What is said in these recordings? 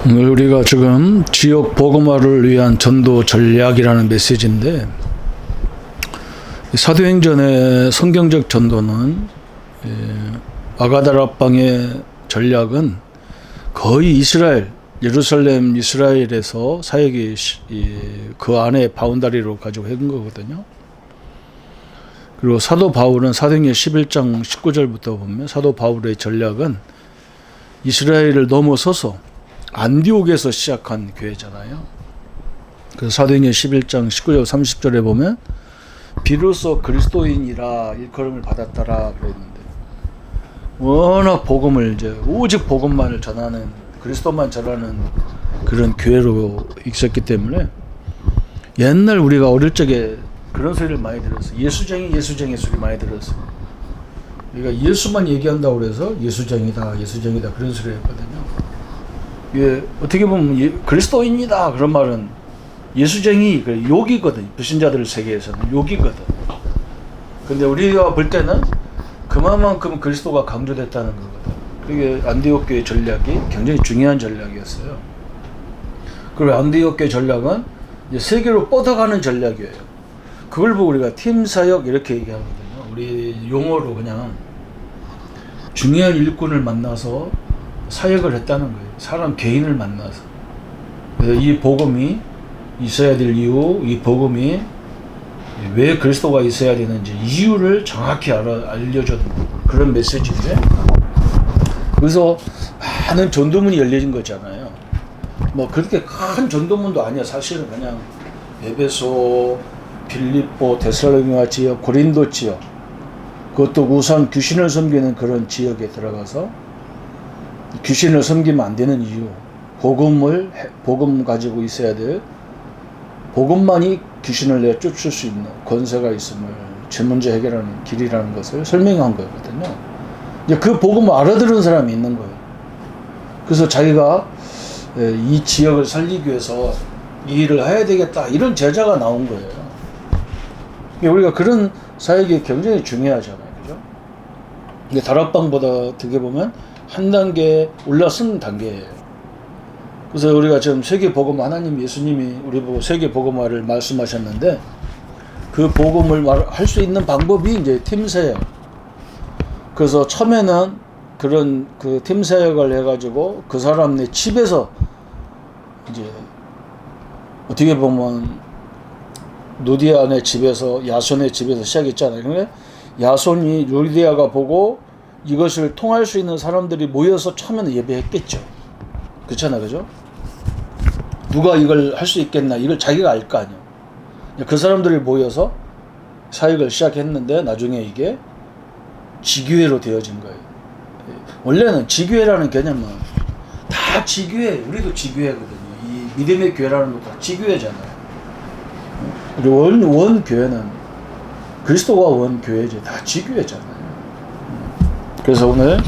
오늘 우리가 지금 지역 복음화를 위한 전도 전략이라는 메시지인데, 사도행전의 성경적 전도는 아가다락방의 전략은 거의 예루살렘 이스라엘에서 사역이 그 안에 바운다리로 가지고 한 거거든요. 그리고 사도 바울은 사도행전 11장 19절부터 보면 사도 바울의 전략은 이스라엘을 넘어서서 안디옥에서 시작한 교회잖아요. 그래서 사도행전 11장 19절 30절에 보면 비로소 그리스도인이라 일컬음을 받았더라 그랬는데, 워낙 복음을 오직 복음만을 전하는, 그리스도만 전하는 그런 교회로 있었기 때문에 옛날 우리가 어릴 적에 그런 소리를 많이 들었어요. 예수쟁이 소리 많이 들었어요. 우리가 예수만 얘기한다고 그래서 예수쟁이다 그런 소리를 했거든요. 예, 어떻게 보면 그리스도인이다 그런 말은 예수쟁이, 욕이거든. 불신자들 세계에서는 욕이거든. 근데 우리가 볼 때는 그만큼 그리스도가 강조됐다는 거거든. 그게 안디옥 교회 전략이 굉장히 중요한 전략이었어요. 그리고 안디옥 교회 전략은 이제 세계로 뻗어가는 전략이에요. 그걸 보고 우리가 팀 사역 이렇게 얘기하거든요. 우리 용어로 그냥 중요한 일꾼을 만나서 사역을 했다는 거예요. 사람 개인을 만나서. 그래서 이 복음이 있어야 될 이유, 이 복음이 왜 그리스도가 있어야 되는지 이유를 정확히 알려준 그런 메시지인데, 그래서 많은 전도문이 열려진 거잖아요. 뭐 그렇게 큰 전도문도 아니야. 사실은 그냥 에베소, 빌립보, 데살로니가 지역, 고린도 지역, 그것도 우선 귀신을 섬기는 그런 지역에 들어가서 귀신을 섬기면 안 되는 이유, 복음 가지고 있어야 될, 복음만이 귀신을 내어 쫓을 수 있는 권세가 있음을 제 문제 해결하는 길이라는 것을 설명한 거거든요. 이제 그 복음을 알아들은 사람이 있는 거예요. 그래서 자기가 이 지역을 살리기 위해서 이 일을 해야 되겠다, 이런 제자가 나온 거예요. 우리가 그런 사역이 굉장히 중요하잖아요. 그죠? 이게 다락방보다 어떻게 보면 한 단계 올라선 단계예요. 그래서 우리가 지금 세계복음, 하나님 예수님이 우리 보고 세계복음화를 말씀하셨는데, 그 복음을 할 수 있는 방법이 이제 팀사역. 그래서 처음에는 그런 그 팀사역을 해가지고 그 사람네 집에서 이제 어떻게 보면 누디아네 집에서, 야손의 집에서 시작했잖아요. 그러니까 야손이 누디아가 보고 이것을 통할 수 있는 사람들이 모여서 처음에는 예배했겠죠. 그렇잖아요. 그죠? 누가 이걸 할 수 있겠나, 이걸 자기가 알 거 아니에요. 그 사람들이 모여서 사역을 시작했는데 나중에 이게 지교회로 되어진 거예요. 원래는 지교회라는 개념은 다 지교회, 우리도 지교회거든요. 이 믿음의 교회라는 것도 다 지교회잖아요. 그리고 원 교회는 그리스도가 원 교회지, 다 지교회잖아요. 그래서 오늘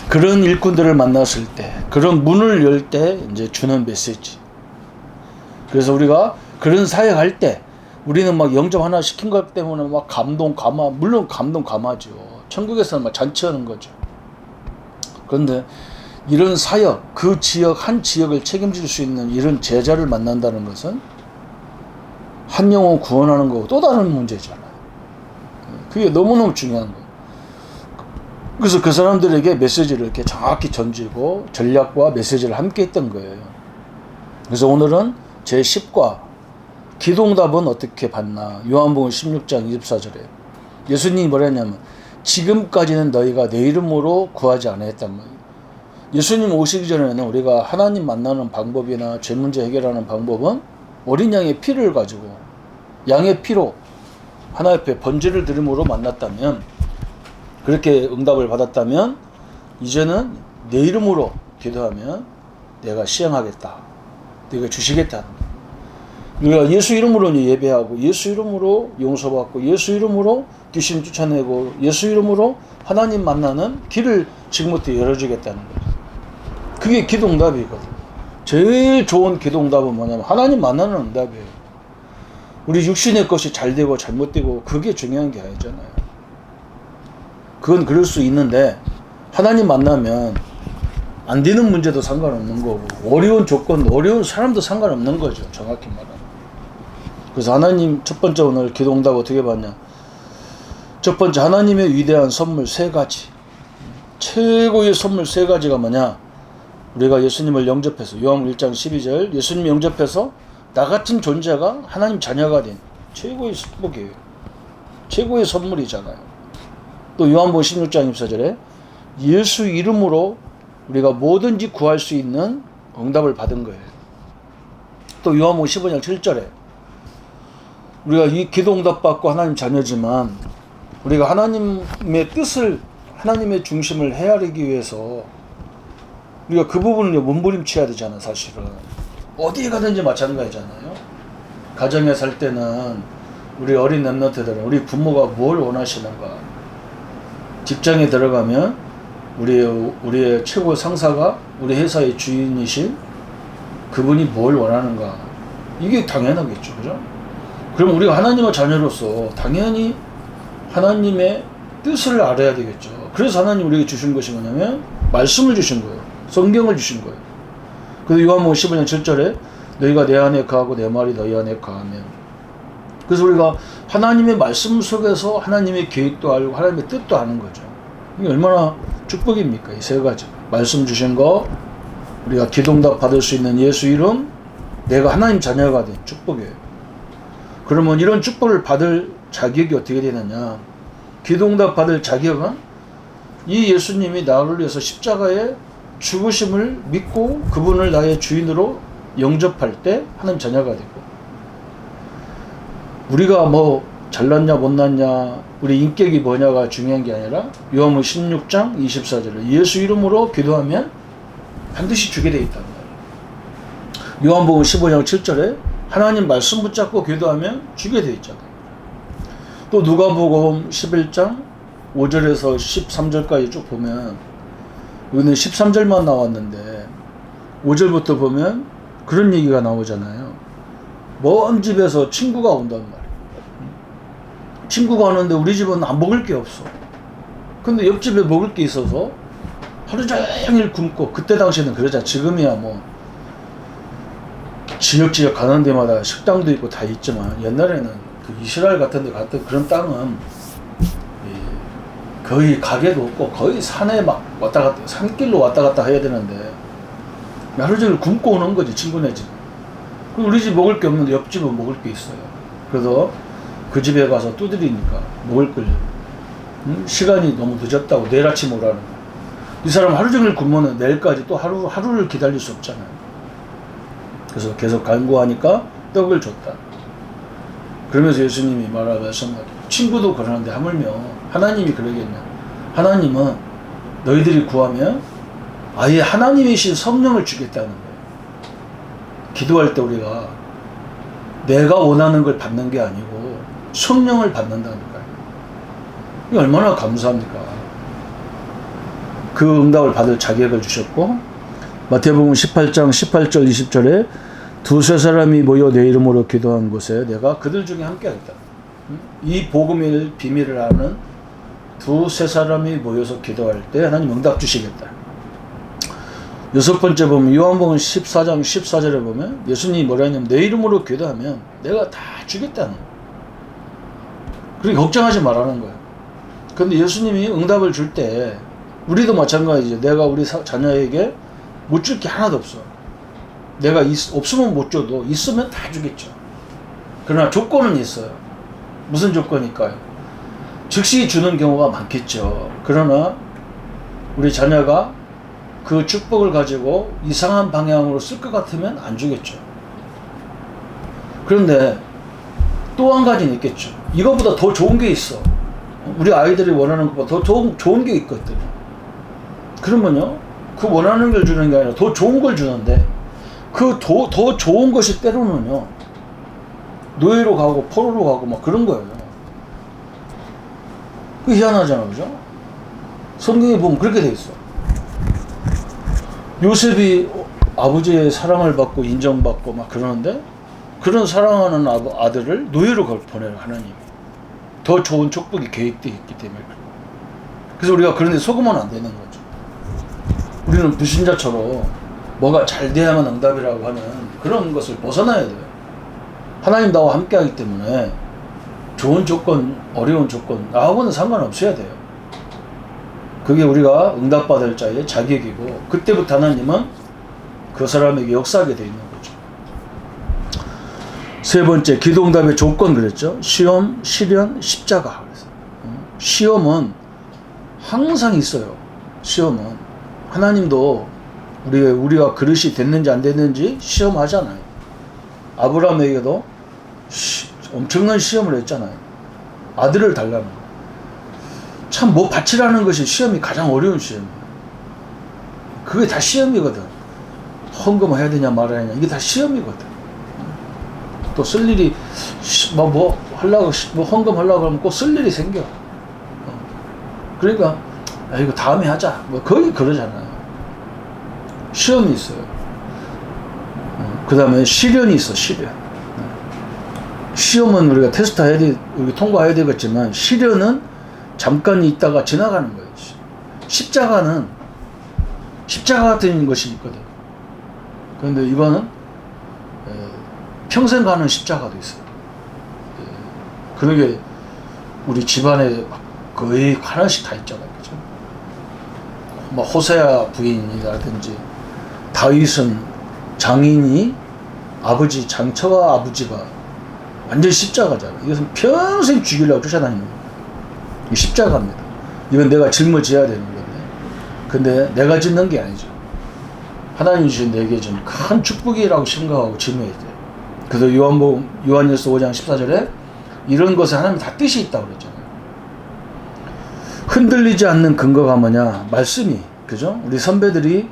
그런 일꾼들을 만났을 때, 그런 문을 열 때 이제 주는 메시지. 그래서 우리가 그런 사역할 때 우리는 막 영접 하나 시킨 것 때문에 막 물론 감동 감하죠. 천국에서는 막 잔치하는 거죠. 그런데 이런 사역, 그 지역 한 지역을 책임질 수 있는 이런 제자를 만난다는 것은 한 영혼 구원하는 거고 또 다른 문제잖아요. 그게 너무너무 중요한 거예요. 그래서 그 사람들에게 메시지를 이렇게 정확히 던지고 전략과 메시지를 함께 했던 거예요. 그래서 오늘은 제10과 기도응답은 어떻게 받나, 요한복음 16장 24절에 예수님이 뭐라 했냐면, 지금까지는 너희가 내 이름으로 구하지 않았단 말이에요. 예수님 오시기 전에는 우리가 하나님 만나는 방법이나 죄 문제 해결하는 방법은 어린 양의 피를 가지고, 양의 피로 하나 옆에 번제를 드림으로 만났다면, 그렇게 응답을 받았다면, 이제는 내 이름으로 기도하면 내가 시행하겠다, 내가 주시겠다는 거예요. 우리가 예수 이름으로 예배하고, 예수 이름으로 용서받고, 예수 이름으로 귀신 쫓아내고, 예수 이름으로 하나님 만나는 길을 지금부터 열어주겠다는 거예요. 그게 기도응답이거든요. 제일 좋은 기도응답은 뭐냐면 하나님 만나는 응답이에요. 우리 육신의 것이 잘 되고 잘못되고 그게 중요한 게 아니잖아요. 그건 그럴 수 있는데, 하나님 만나면 안 되는 문제도 상관없는 거고, 어려운 조건, 어려운 사람도 상관없는 거죠. 정확히 말하면. 그래서 하나님 첫 번째 오늘 기도응답 어떻게 받냐? 첫 번째, 하나님의 위대한 선물 세 가지. 최고의 선물 세 가지가 뭐냐? 우리가 예수님을 영접해서, 요한복음 1장 12절, 예수님 영접해서 나 같은 존재가 하나님 자녀가 된 최고의 축복이에요. 최고의 선물이잖아요. 또 요한복음 16장 24절에 예수 이름으로 우리가 뭐든지 구할 수 있는 응답을 받은 거예요. 또 요한복음 15장 7절에 우리가 이 기도 응답 받고 하나님 자녀지만 우리가 하나님의 뜻을, 하나님의 중심을 헤아리기 위해서 우리가 그 부분을 몸부림쳐야 되잖아. 사실은 어디에 가든지 마찬가지잖아요. 가정에 살 때는 우리 어린 랩런트들은 우리 부모가 뭘 원하시는가, 직장에 들어가면 우리의 최고 상사가 우리 회사의 주인이신 그분이 뭘 원하는가, 이게 당연하겠죠. 그죠? 그럼 우리가 하나님의 자녀로서 당연히 하나님의 뜻을 알아야 되겠죠. 그래서 하나님 우리에게 주신 것이 뭐냐면 말씀을 주신 거예요. 성경을 주신 거예요. 그래서 요한복음 15장 7절에 너희가 내 안에 거하고 내 말이 너희 안에 거하면, 그래서 우리가 하나님의 말씀 속에서 하나님의 계획도 알고 하나님의 뜻도 아는 거죠. 이게 얼마나 축복입니까? 이 세 가지 말씀 주신 거, 우리가 기도응답 받을 수 있는 예수 이름, 내가 하나님 자녀가 된 축복이에요. 그러면 이런 축복을 받을 자격이 어떻게 되느냐? 기도응답 받을 자격은 이 예수님이 나를 위해서 십자가에 죽으심을 믿고 그분을 나의 주인으로 영접할 때 하나님 자녀가 되고, 우리가 뭐 잘났냐 못났냐 우리 인격이 뭐냐가 중요한 게 아니라 요한복음 16장 24절에 예수 이름으로 기도하면 반드시 주게 돼 있단 말이에요. 요한복음 15장 7절에 하나님 말씀 붙잡고 기도하면 주게 돼 있잖아요. 또 누가복음 11장 5절에서 13절까지 쭉 보면, 여기는 13절만 나왔는데 5절부터 보면 그런 얘기가 나오잖아요. 먼 집에서 친구가 온단 말이에요. 친구가 오는데 우리 집은 안 먹을 게 없어. 근데 옆집에 먹을 게 있어서 하루 종일 굶고, 그때 당시에는 그러잖아. 지금이야 뭐 지역지역 가는 데마다 식당도 있고 다 있지만, 옛날에는 그 이스라엘 같은 데 갔던 그런 땅은 거의 가게도 없고 거의 산에 막 왔다 갔다, 산길로 왔다 갔다 해야 되는데 하루 종일 굶고 오는 거지, 친구네 집. 우리 집 먹을 게 없는데 옆집은 먹을 게 있어요. 그래서 그 집에 가서 두드리니까 먹을 걸, 시간이 너무 늦었다고 내일 아침 오라는 거야. 이 사람 하루 종일 굶으면 내일까지 또 하루를 기다릴 수 없잖아요. 그래서 계속 간구하니까 떡을 줬다. 그러면서 예수님이 말씀하셨습니다. 친구도 그러는데 하물며 하나님이 그러겠냐? 하나님은 너희들이 구하면 아예 하나님이신 성령을 주겠다는 거예요. 기도할 때 우리가 내가 원하는 걸 받는 게 아니고 성령을 받는다니까요. 이게 얼마나 감사합니까? 그 응답을 받을 자격을 주셨고, 마태복음 18장 18절 20절에 두세 사람이 모여 내 이름으로 기도한 곳에 내가 그들 중에 함께 하겠다. 이 복음의 비밀을 아는 두세 사람이 모여서 기도할 때 하나님 응답 주시겠다. 여섯 번째 보면 요한복음 14장 14절에 보면 예수님이 뭐라 했냐면 내 이름으로 기도하면 내가 다 주겠다는 거예요. 그러니까 걱정하지 말라는 거예요. 그런데 예수님이 응답을 줄 때 우리도 마찬가지죠. 내가 우리 자녀에게 못 줄 게 하나도 없어. 내가 없으면 못 줘도 있으면 다 주겠죠. 그러나 조건은 있어요. 무슨 조건일까요? 즉시 주는 경우가 많겠죠. 그러나 우리 자녀가 그 축복을 가지고 이상한 방향으로 쓸 것 같으면 안 주겠죠. 그런데 또 한 가지는 있겠죠. 이거보다 더 좋은 게 있어. 우리 아이들이 원하는 것보다 더 좋은 게 있거든. 그러면요, 그 원하는 걸 주는 게 아니라 더 좋은 걸 주는데, 그 더 좋은 것이 때로는요 노예로 가고 포로로 가고 막 그런 거예요. 그 희한하잖아, 그죠? 성경에 보면 그렇게 돼 있어. 요셉이 아버지의 사랑을 받고 인정받고 막 그러는데, 그런 사랑하는 아들을 노예로 보내요, 하나님이. 더 좋은 축복이 계획되어 있기 때문에. 그래서 우리가 그런데 속으면 안 되는 거죠. 우리는 불신자처럼 뭐가 잘 돼야만 응답이라고 하는 그런 것을 벗어나야 돼요. 하나님 나와 함께하기 때문에 좋은 조건, 어려운 조건 나하고는 상관없어야 돼요. 그게 우리가 응답받을 자의 자격이고 그때부터 하나님은 그 사람에게 역사하게 돼 있는 거죠. 세 번째, 기도응답의 조건 그랬죠. 시험, 시련, 십자가. 시험은 항상 있어요. 시험은 하나님도 우리가 그릇이 됐는지 안 됐는지 시험하잖아요. 아브라함에게도 엄청난 시험을 했잖아요. 아들을 달라는 거. 참 뭐 바치라는 것이 시험이 가장 어려운 시험이에요. 그게 다 시험이거든. 헌금을 해야 되냐 말아야 되냐 이게 다 시험이거든. 또 쓸 일이 뭐 하려고 뭐 헌금 하려고 하면 꼭 쓸 일이 생겨. 그러니까 이거 다음에 하자. 뭐 거의 그러잖아요. 시험이 있어요. 그 다음에 시련이 있어. 시련. 시험은 우리가 테스트 해야 돼, 우리 통과해야 되겠지만 시련은 잠깐 있다가 지나가는 거예요. 십자가 같은 것이 있거든. 그런데 이거는 평생 가는 십자가도 있어요. 그러게 우리 집안에 거의 하나씩 다 있잖아요. 그죠? 뭐 호세아 부인이라든지 다윗은 장인이 아버지 장처와 아버지가 완전 십자가잖아요. 이것은 평생 죽이려고 쫓아다니는 거예요. 이 십자가입니다. 이건 내가 짊어져야 되는 건데, 근데 내가 짓는 게 아니죠. 하나님 주신 내게 좀 큰 축복이라고 생각하고 짊어야 돼. 그래서 요한일서 5장 14절에 이런 것에 하나님 다 뜻이 있다고 그랬잖아요. 흔들리지 않는 근거가 뭐냐? 말씀이. 그죠? 우리 선배들이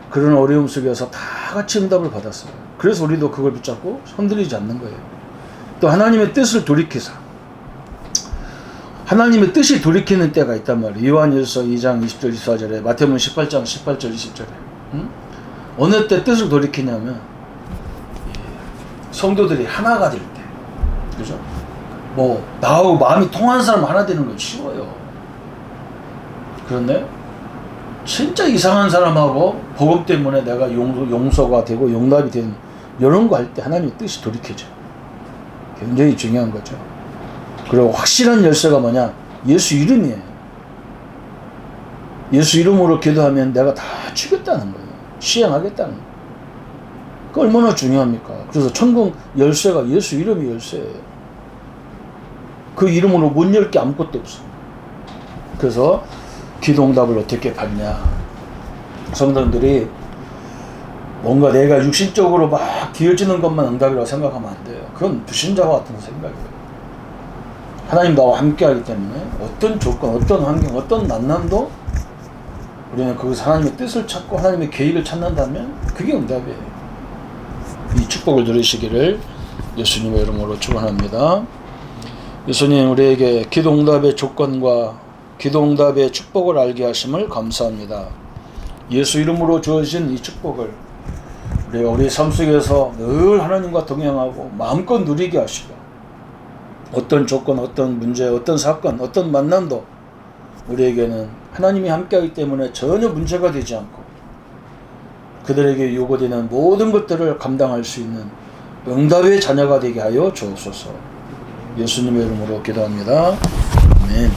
그런 어려움 속에서 다 같이 응답을 받았어요. 그래서 우리도 그걸 붙잡고 흔들리지 않는 거예요. 또 하나님의 뜻을 돌이키사. 하나님의 뜻이 돌이키는 때가 있단 말이에요. 요한일서 2장 20절 24절에 마태복음 18장 18절 20절에 어느 때 뜻을 돌이키냐면 성도들이 하나가 될 때. 그죠? 뭐 나하고 마음이 통하는 사람 하나 되는 건 쉬워요. 그런데 진짜 이상한 사람하고 복음 때문에 내가 용서가 되고 용납이 되는 이런 거 할 때 하나님의 뜻이 돌이켜져요. 굉장히 중요한 거죠. 그리고 확실한 열쇠가 뭐냐? 예수 이름이에요. 예수 이름으로 기도하면 내가 다 주겠다는 거예요. 시행하겠다는 거예요. 그 얼마나 중요합니까? 그래서 천국 열쇠가 예수 이름이 열쇠예요. 그 이름으로 못 열 게 아무것도 없어. 그래서 기도응답을 어떻게 받냐? 성도들이 뭔가 내가 육신적으로 막 기어지는 것만 응답이라고 생각하면 안 돼요. 그건 불신자와 같은 생각이에요. 하나님 나와 함께하기 때문에 어떤 조건, 어떤 환경, 어떤 만남도 우리는 거기서 하나님의 뜻을 찾고 하나님의 계획을 찾는다면 그게 응답이에요. 이 축복을 누리시기를 예수님의 이름으로 축원합니다. 예수님 우리에게 기도응답의 조건과 기도응답의 축복을 알게 하심을 감사합니다. 예수 이름으로 주어진 이 축복을 우리가 우리 삶 속에서 늘 하나님과 동행하고 마음껏 누리게 하시고 어떤 조건, 어떤 문제, 어떤 사건, 어떤 만남도 우리에게는 하나님이 함께하기 때문에 전혀 문제가 되지 않고 그들에게 요구되는 모든 것들을 감당할 수 있는 응답의 자녀가 되게 하여 주옵소서. 예수님의 이름으로 기도합니다. 아멘.